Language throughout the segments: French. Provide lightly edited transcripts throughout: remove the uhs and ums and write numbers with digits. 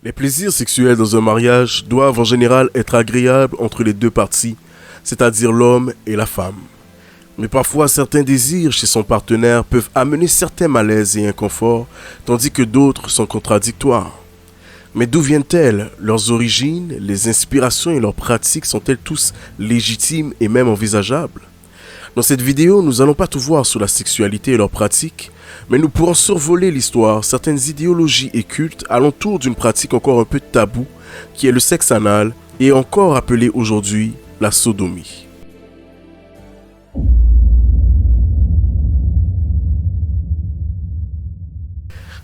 Les plaisirs sexuels dans un mariage doivent en général être agréables entre les deux parties, c'est-à-dire l'homme et la femme. Mais parfois, certains désirs chez son partenaire peuvent amener certains malaises et inconforts, tandis que d'autres sont contradictoires. Mais d'où viennent-elles? Leurs origines, les inspirations et leurs pratiques sont-elles tous légitimes et même envisageables? Dans cette vidéo, nous n'allons pas tout voir sur la sexualité et leurs pratiques, mais nous pourrons survoler l'histoire, certaines idéologies et cultes alentour d'une pratique encore un peu taboue, qui est le sexe anal, et encore appelée aujourd'hui la sodomie.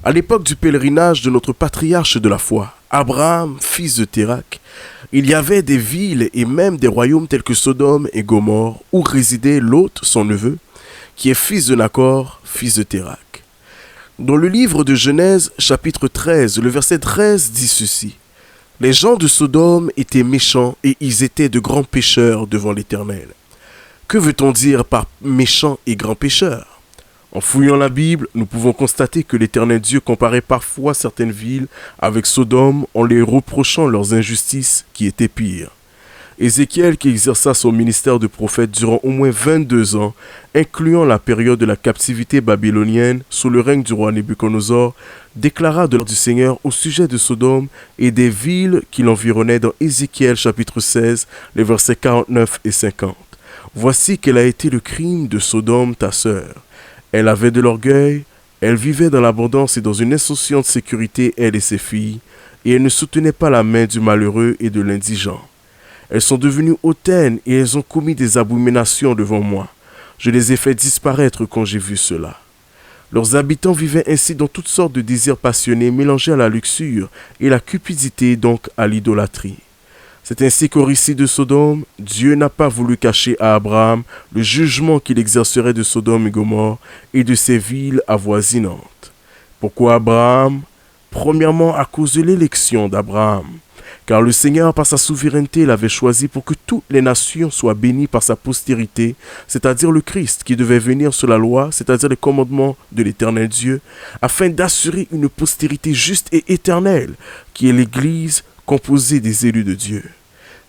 À l'époque du pèlerinage de notre patriarche de la foi, Abraham, fils de Térakh, il y avait des villes et même des royaumes tels que Sodome et Gomorrhe, où résidait Lot, son neveu, qui est fils de Nachor, fils de Térakh. Dans le livre de Genèse, chapitre 13, le verset 13 dit ceci. « Les gens de Sodome étaient méchants et ils étaient de grands pécheurs devant l'Éternel. » Que veut-on dire par méchants et grands pécheurs? En fouillant la Bible, nous pouvons constater que l'Éternel Dieu comparait parfois certaines villes avec Sodome en les reprochant leurs injustices qui étaient pires. Ézéchiel, qui exerça son ministère de prophète durant au moins 22 ans, incluant la période de la captivité babylonienne sous le règne du roi Nebuchadnezzar, déclara de l'ordre du Seigneur au sujet de Sodome et des villes qui l'environnaient dans Ézéchiel chapitre 16, les versets 49 et 50. « Voici quel a été le crime de Sodome, ta sœur. Elle avait de l'orgueil, elle vivait dans l'abondance et dans une insouciante sécurité, elle et ses filles, et elle ne soutenait pas la main du malheureux et de l'indigent. Elles sont devenues hautaines et elles ont commis des abominations devant moi. Je les ai fait disparaître quand j'ai vu cela. Leurs habitants vivaient ainsi dans toutes sortes de désirs passionnés mélangés à la luxure et la cupidité, donc à l'idolâtrie. C'est ainsi qu'au récit de Sodome, Dieu n'a pas voulu cacher à Abraham le jugement qu'il exercerait de Sodome et Gomorrhe et de ses villes avoisinantes. Pourquoi Abraham? Premièrement, à cause de l'élection d'Abraham. Car le Seigneur, par sa souveraineté, l'avait choisi pour que toutes les nations soient bénies par sa postérité, c'est-à-dire le Christ qui devait venir sur la loi, c'est-à-dire les commandements de l'Éternel Dieu, afin d'assurer une postérité juste et éternelle, qui est l'Église composée des élus de Dieu.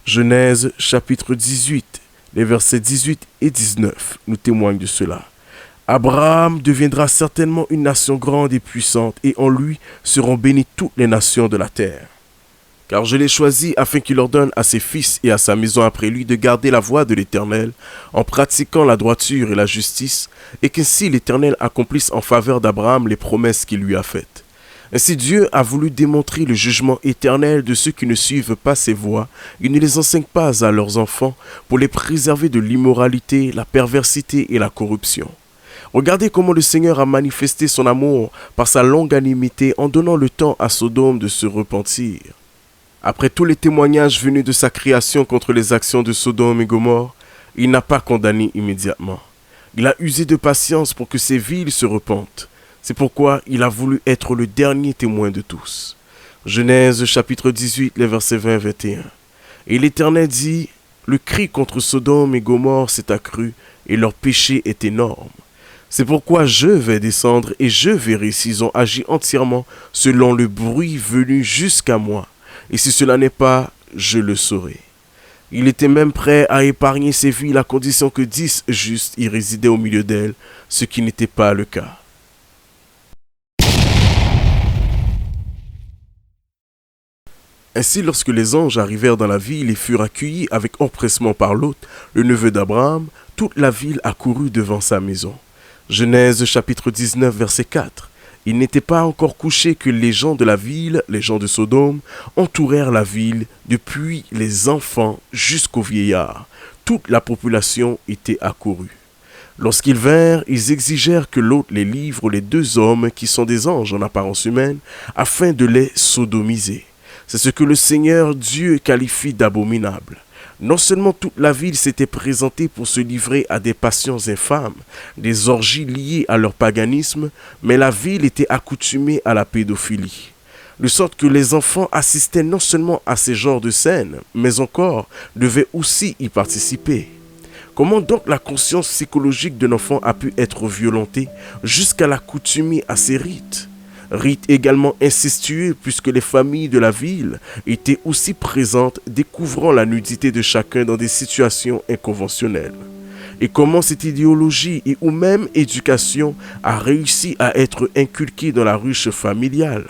Genèse chapitre 18, les versets 18 et 19 nous témoignent de cela. Abraham deviendra certainement une nation grande et puissante, et en lui seront bénies toutes les nations de la terre. Car je l'ai choisi afin qu'il ordonne à ses fils et à sa maison après lui de garder la voie de l'Éternel, en pratiquant la droiture et la justice, et qu'ainsi l'Éternel accomplisse en faveur d'Abraham les promesses qu'il lui a faites. Ainsi Dieu a voulu démontrer le jugement éternel de ceux qui ne suivent pas ses voies et ne les enseignent pas à leurs enfants pour les préserver de l'immoralité, la perversité et la corruption. Regardez comment le Seigneur a manifesté son amour par sa longanimité en donnant le temps à Sodome de se repentir. Après tous les témoignages venus de sa création contre les actions de Sodome et Gomorrhe, il n'a pas condamné immédiatement. Il a usé de patience pour que ces villes se repentent. C'est pourquoi il a voulu être le dernier témoin de tous. Genèse chapitre 18, les versets 20 et 21. Et l'Éternel dit, « Le cri contre Sodome et Gomorrhe s'est accru, et leur péché est énorme. C'est pourquoi je vais descendre et je verrai s'ils ont agi entièrement selon le bruit venu jusqu'à moi. Et si cela n'est pas, je le saurai. » Il était même prêt à épargner ces villes à condition que 10 justes y résidaient au milieu d'elles, ce qui n'était pas le cas. Ainsi, lorsque les anges arrivèrent dans la ville et furent accueillis avec empressement par Lot, le neveu d'Abraham, toute la ville accourut devant sa maison. Genèse chapitre 19, verset 4. Il n'était pas encore couché que les gens de la ville, les gens de Sodome, entourèrent la ville, depuis les enfants jusqu'aux vieillards. Toute la population était accourue. Lorsqu'ils vinrent, ils exigèrent que Lot les livre les 2 hommes qui sont des anges en apparence humaine, afin de les sodomiser. C'est ce que le Seigneur Dieu qualifie d'abominable. Non seulement toute la ville s'était présentée pour se livrer à des passions infâmes, des orgies liées à leur paganisme, mais la ville était accoutumée à la pédophilie. De sorte que les enfants assistaient non seulement à ces genres de scènes, mais encore devaient aussi y participer. Comment donc la conscience psychologique d'un enfant a pu être violentée jusqu'à l'accoutumer à ces rites? Rite également incestueux puisque les familles de la ville étaient aussi présentes, découvrant la nudité de chacun dans des situations inconventionnelles. Et comment cette idéologie et ou même éducation a réussi à être inculquée dans la ruche familiale.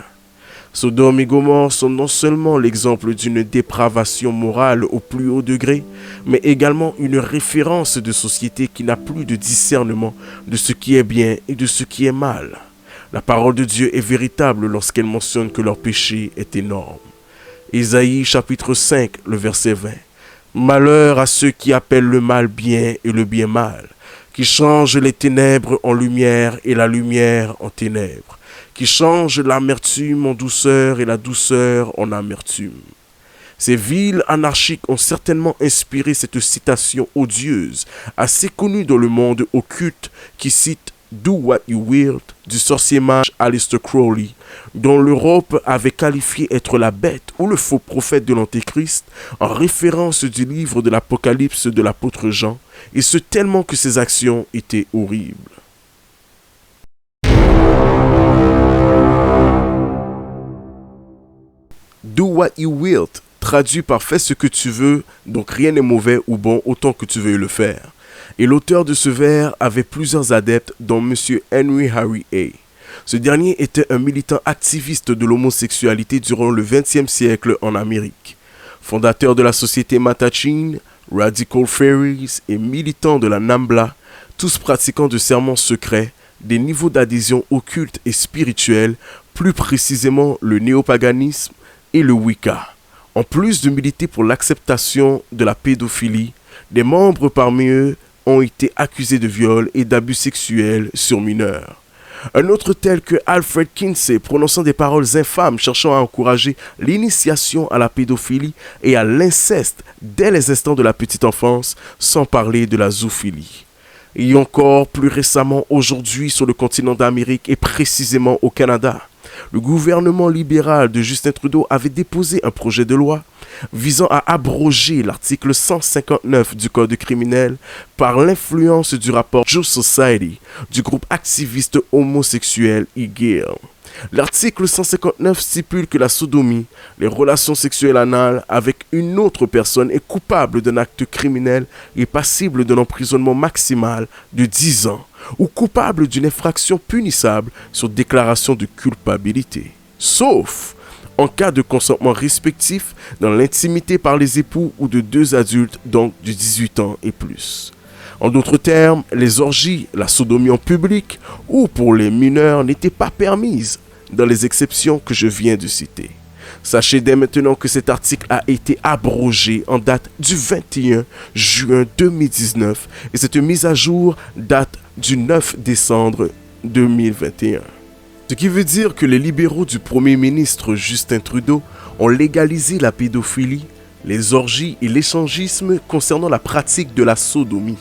Sodome et Gomorrhe sont non seulement l'exemple d'une dépravation morale au plus haut degré, mais également une référence de société qui n'a plus de discernement de ce qui est bien et de ce qui est mal. La parole de Dieu est véritable lorsqu'elle mentionne que leur péché est énorme. Ésaïe chapitre 5, le verset 20. Malheur à ceux qui appellent le mal bien et le bien mal, qui changent les ténèbres en lumière et la lumière en ténèbres, qui changent l'amertume en douceur et la douceur en amertume. Ces villes anarchiques ont certainement inspiré cette citation odieuse, assez connue dans le monde occulte, qui cite Do What You Will du sorcier mage Aleister Crowley, dont l'Europe avait qualifié être la bête ou le faux prophète de l'Antéchrist, en référence du livre de l'Apocalypse de l'apôtre Jean, et ce tellement que ses actions étaient horribles. Do what you will, traduit par fais ce que tu veux, donc rien n'est mauvais ou bon autant que tu veuilles le faire. Et l'auteur de ce vers avait plusieurs adeptes, dont M. Henry Harry A. Ce dernier était un militant activiste de l'homosexualité durant le XXe siècle en Amérique. Fondateur de la société Mattachine, Radical Fairies et militant de la NAMBLA, tous pratiquant de serments secrets, des niveaux d'adhésion occulte et spirituelle, plus précisément le néopaganisme et le Wicca. En plus de militer pour l'acceptation de la pédophilie, des membres parmi eux ont été accusés de viol et d'abus sexuels sur mineurs. Un autre tel que Alfred Kinsey, prononçant des paroles infâmes cherchant à encourager l'initiation à la pédophilie et à l'inceste dès les instants de la petite enfance, sans parler de la zoophilie. Et encore plus récemment aujourd'hui sur le continent d'Amérique et précisément au Canada, le gouvernement libéral de Justin Trudeau avait déposé un projet de loi visant à abroger l'article 159 du Code criminel par l'influence du rapport Jew Society du groupe activiste homosexuel IGIL. L'article 159 stipule que la sodomie, les relations sexuelles anales avec une autre personne est coupable d'un acte criminel et passible d'un emprisonnement maximal de 10 ans ou coupable d'une infraction punissable sur déclaration de culpabilité, sauf en cas de consentement respectif dans l'intimité par les époux ou de deux adultes, donc de 18 ans et plus. En d'autres termes, les orgies, la sodomie en public ou pour les mineurs n'étaient pas permises dans les exceptions que je viens de citer. Sachez dès maintenant que cet article a été abrogé en date du 21 juin 2019 et cette mise à jour date du 9 décembre 2021. Ce qui veut dire que les libéraux du Premier ministre Justin Trudeau ont légalisé la pédophilie, les orgies et l'échangisme concernant la pratique de la sodomie.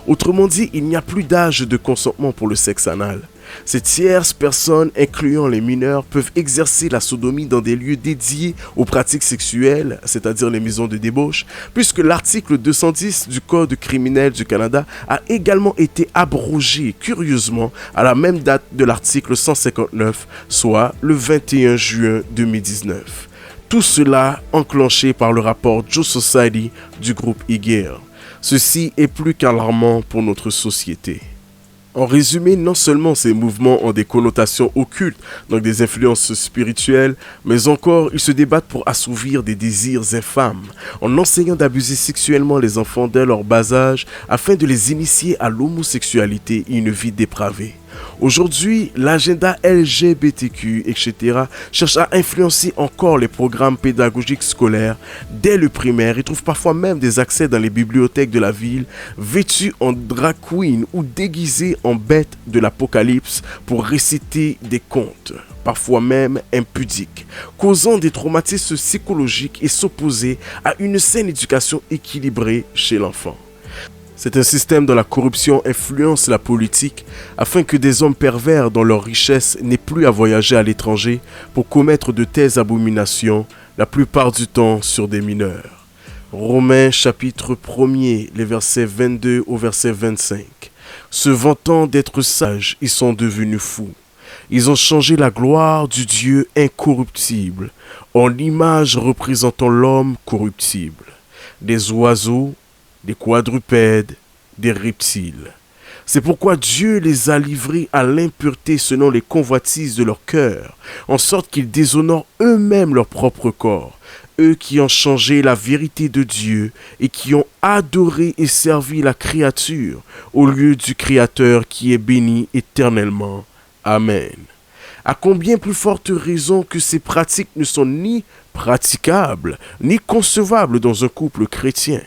Autrement dit, il n'y a plus d'âge de consentement pour le sexe anal. Ces tierces personnes, incluant les mineurs, peuvent exercer la sodomie dans des lieux dédiés aux pratiques sexuelles, c'est-à-dire les maisons de débauche, puisque l'article 210 du Code criminel du Canada a également été abrogé, curieusement, à la même date de l'article 159, soit le 21 juin 2019. Tout cela enclenché par le rapport Jew Society du groupe IGIL. Ceci est plus qu'alarmant pour notre société. En résumé, non seulement ces mouvements ont des connotations occultes, donc des influences spirituelles, mais encore ils se débattent pour assouvir des désirs infâmes, en enseignant d'abuser sexuellement les enfants dès leur bas âge afin de les initier à l'homosexualité et une vie dépravée. Aujourd'hui, l'agenda LGBTQ, etc. cherche à influencer encore les programmes pédagogiques scolaires dès le primaire et trouve parfois même des accès dans les bibliothèques de la ville, vêtus en drag queen ou déguisés en bêtes de l'apocalypse pour réciter des contes, parfois même impudiques, causant des traumatismes psychologiques et s'opposer à une saine éducation équilibrée chez l'enfant. C'est un système dont la corruption influence la politique afin que des hommes pervers dont leur richesse n'aient plus à voyager à l'étranger pour commettre de telles abominations, la plupart du temps sur des mineurs. Romains chapitre 1er, les versets 22 au verset 25. Se vantant d'être sages, ils sont devenus fous. Ils ont changé la gloire du Dieu incorruptible en l'image représentant l'homme corruptible, des oiseaux, des quadrupèdes, des reptiles. C'est pourquoi Dieu les a livrés à l'impureté selon les convoitises de leur cœur, en sorte qu'ils déshonorent eux-mêmes leur propre corps, eux qui ont changé la vérité de Dieu et qui ont adoré et servi la créature au lieu du Créateur qui est béni éternellement. Amen. À combien plus forte raison que ces pratiques ne sont ni praticables, ni concevables dans un couple chrétien.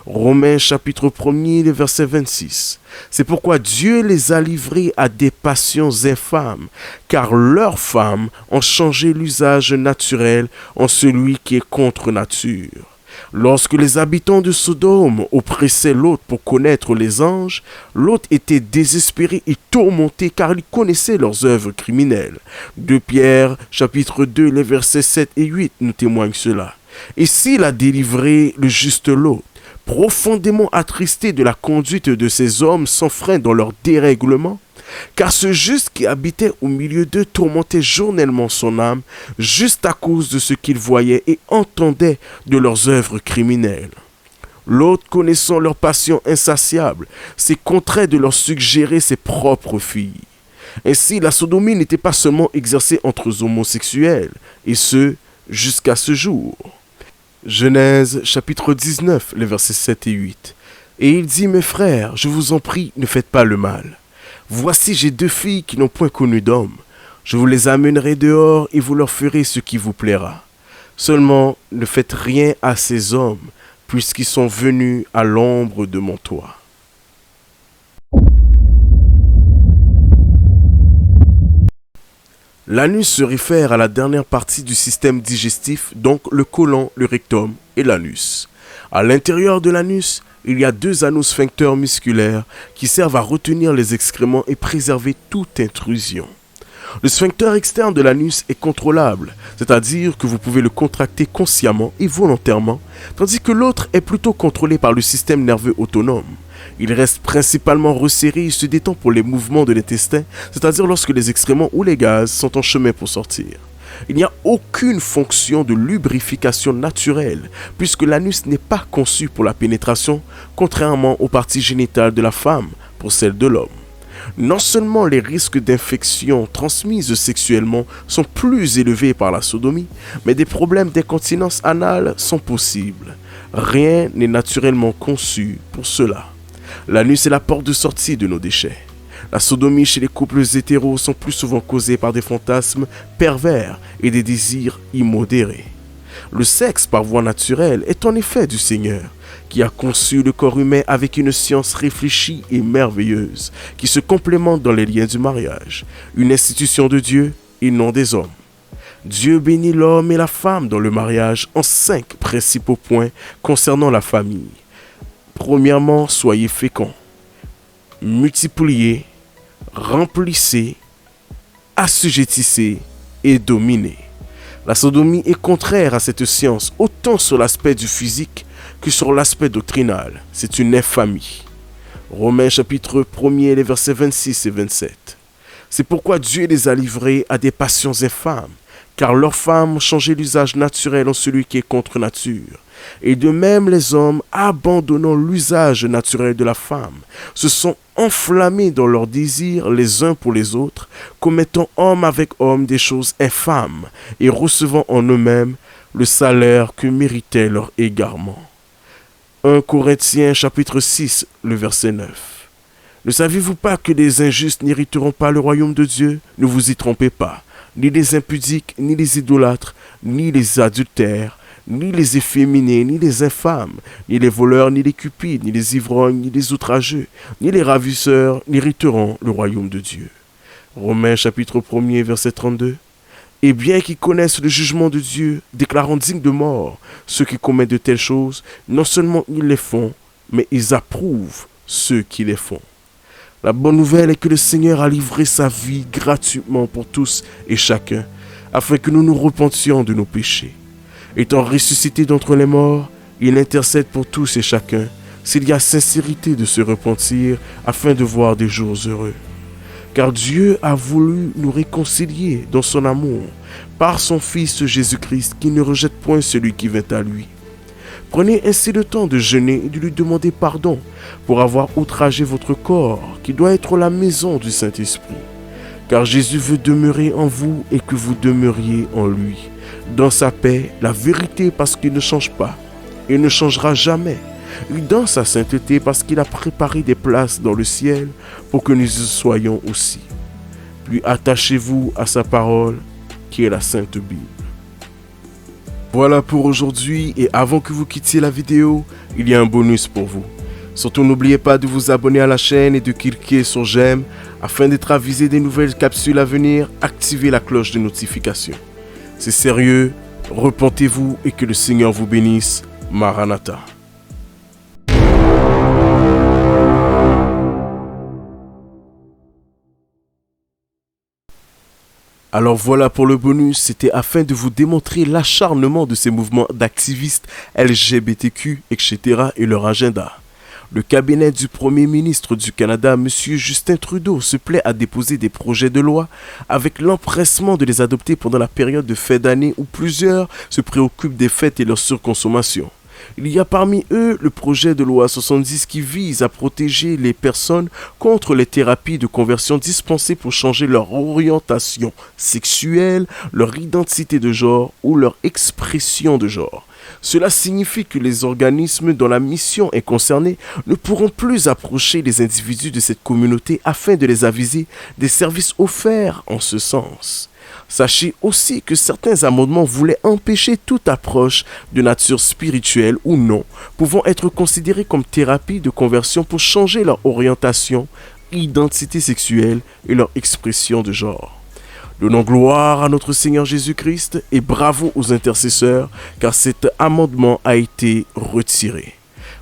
Romains chapitre 1er, verset 26. C'est pourquoi Dieu les a livrés à des passions infâmes, car leurs femmes ont changé l'usage naturel en celui qui est contre nature. Lorsque les habitants de Sodome oppressaient Lot pour connaître les anges, Lot était désespéré et tourmenté car il connaissait leurs œuvres criminelles. 2 Pierre chapitre 2, les versets 7 et 8 nous témoignent cela. Et s'il a délivré le juste Lot, profondément attristé de la conduite de ces hommes sans frein dans leur dérèglement, car ce juste qui habitait au milieu d'eux tourmentait journellement son âme, juste à cause de ce qu'il voyait et entendait de leurs œuvres criminelles. L'autre, connaissant leur passion insatiable, s'est contraint de leur suggérer ses propres filles. Ainsi, la sodomie n'était pas seulement exercée entre homosexuels, et ce, jusqu'à ce jour. Genèse chapitre 19, les versets 7 et 8. Et il dit, mes frères, je vous en prie, ne faites pas le mal. Voici, j'ai 2 filles qui n'ont point connu d'homme. Je vous les amènerai dehors et vous leur ferez ce qui vous plaira. Seulement, ne faites rien à ces hommes, puisqu'ils sont venus à l'ombre de mon toit. L'anus se réfère à la dernière partie du système digestif, donc le côlon, le rectum et l'anus. À l'intérieur de l'anus, il y a 2 anneaux sphincters musculaires qui servent à retenir les excréments et préserver toute intrusion. Le sphincter externe de l'anus est contrôlable, c'est-à-dire que vous pouvez le contracter consciemment et volontairement, tandis que l'autre est plutôt contrôlé par le système nerveux autonome. Il reste principalement resserré et se détend pour les mouvements de l'intestin, c'est-à-dire lorsque les excréments ou les gaz sont en chemin pour sortir. Il n'y a aucune fonction de lubrification naturelle, puisque l'anus n'est pas conçu pour la pénétration, contrairement aux parties génitales de la femme pour celles de l'homme. Non seulement les risques d'infection transmises sexuellement sont plus élevés par la sodomie, mais des problèmes d'incontinence anale sont possibles. Rien n'est naturellement conçu pour cela. L'anus est la porte de sortie de nos déchets. La sodomie chez les couples hétéros sont plus souvent causées par des fantasmes pervers et des désirs immodérés. Le sexe par voie naturelle est en effet du Seigneur, qui a conçu le corps humain avec une science réfléchie et merveilleuse, qui se complémente dans les liens du mariage, une institution de Dieu et non des hommes. Dieu bénit l'homme et la femme dans le mariage en 5 principaux points concernant la famille. Premièrement, soyez féconds, multipliez, remplissez, assujettissez et dominez. La sodomie est contraire à cette science, autant sur l'aspect du physique que sur l'aspect doctrinal. C'est une infamie. Romains chapitre 1er, les versets 26 et 27. C'est pourquoi Dieu les a livrés à des passions infâmes, car leurs femmes ont changé l'usage naturel en celui qui est contre nature. Et de même les hommes, abandonnant l'usage naturel de la femme, se sont enflammés dans leurs désirs les uns pour les autres, commettant homme avec homme des choses infâmes et recevant en eux-mêmes le salaire que méritait leur égarement. 1 Corinthiens chapitre 6, le verset 9. Ne savez-vous pas que les injustes n'hériteront pas le royaume de Dieu? Ne vous y trompez pas, ni les impudiques, ni les idolâtres, ni les adultères, ni les efféminés, ni les infâmes, ni les voleurs, ni les cupides, ni les ivrognes, ni les outrageux, ni les ravisseurs n'hériteront le royaume de Dieu. Romains chapitre 1er, verset 32. Et bien qu'ils connaissent le jugement de Dieu, déclarant dignes de mort ceux qui commettent de telles choses, non seulement ils les font, mais ils approuvent ceux qui les font. La bonne nouvelle est que le Seigneur a livré sa vie gratuitement pour tous et chacun, afin que nous nous repentions de nos péchés. Étant ressuscité d'entre les morts, il intercède pour tous et chacun, s'il y a sincérité de se repentir, afin de voir des jours heureux. car Dieu a voulu nous réconcilier dans son amour par son Fils Jésus-Christ qui ne rejette point celui qui vient à lui. Prenez ainsi le temps de jeûner et de lui demander pardon pour avoir outragé votre corps qui doit être la maison du Saint-Esprit. Car Jésus veut demeurer en vous et que vous demeuriez en lui. Dans sa paix, la vérité parce qu'il ne change pas et ne changera jamais. Et dans sa sainteté parce qu'il a préparé des places dans le ciel pour que nous y soyons aussi. Puis attachez-vous à sa parole qui est la Sainte Bible. Voilà pour aujourd'hui et avant que vous quittiez la vidéo, il y a un bonus pour vous. Surtout n'oubliez pas de vous abonner à la chaîne et de cliquer sur j'aime afin d'être avisé des nouvelles capsules à venir. Activez la cloche de notification. C'est sérieux, repentez-vous et que le Seigneur vous bénisse. Maranatha. Alors voilà pour le bonus, c'était afin de vous démontrer l'acharnement de ces mouvements d'activistes LGBTQ, etc. et leur agenda. Le cabinet du Premier ministre du Canada, M. Justin Trudeau, se plaît à déposer des projets de loi avec l'empressement de les adopter pendant la période de fin d'année où plusieurs se préoccupent des fêtes et leur surconsommation. Il y a parmi eux le projet de loi 70 qui vise à protéger les personnes contre les thérapies de conversion dispensées pour changer leur orientation sexuelle, leur identité de genre ou leur expression de genre. Cela signifie que les organismes dont la mission est concernée ne pourront plus approcher les individus de cette communauté afin de les aviser des services offerts en ce sens. Sachez aussi que certains amendements voulaient empêcher toute approche de nature spirituelle ou non, pouvant être considérés comme thérapie de conversion pour changer leur orientation, identité sexuelle et leur expression de genre. Donnons gloire à notre Seigneur Jésus-Christ et bravo aux intercesseurs car cet amendement a été retiré.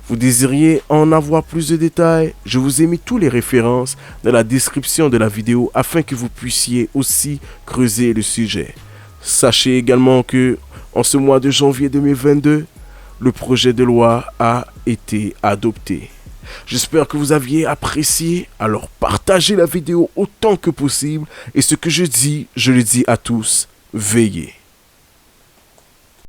Vous désiriez en avoir plus de détails? Je vous ai mis toutes les références dans la description de la vidéo afin que vous puissiez aussi creuser le sujet. Sachez également que en ce mois de janvier 2022, le projet de loi a été adopté. J'espère que vous aviez apprécié, alors partagez la vidéo autant que possible et ce que je dis, je le dis à tous, veillez.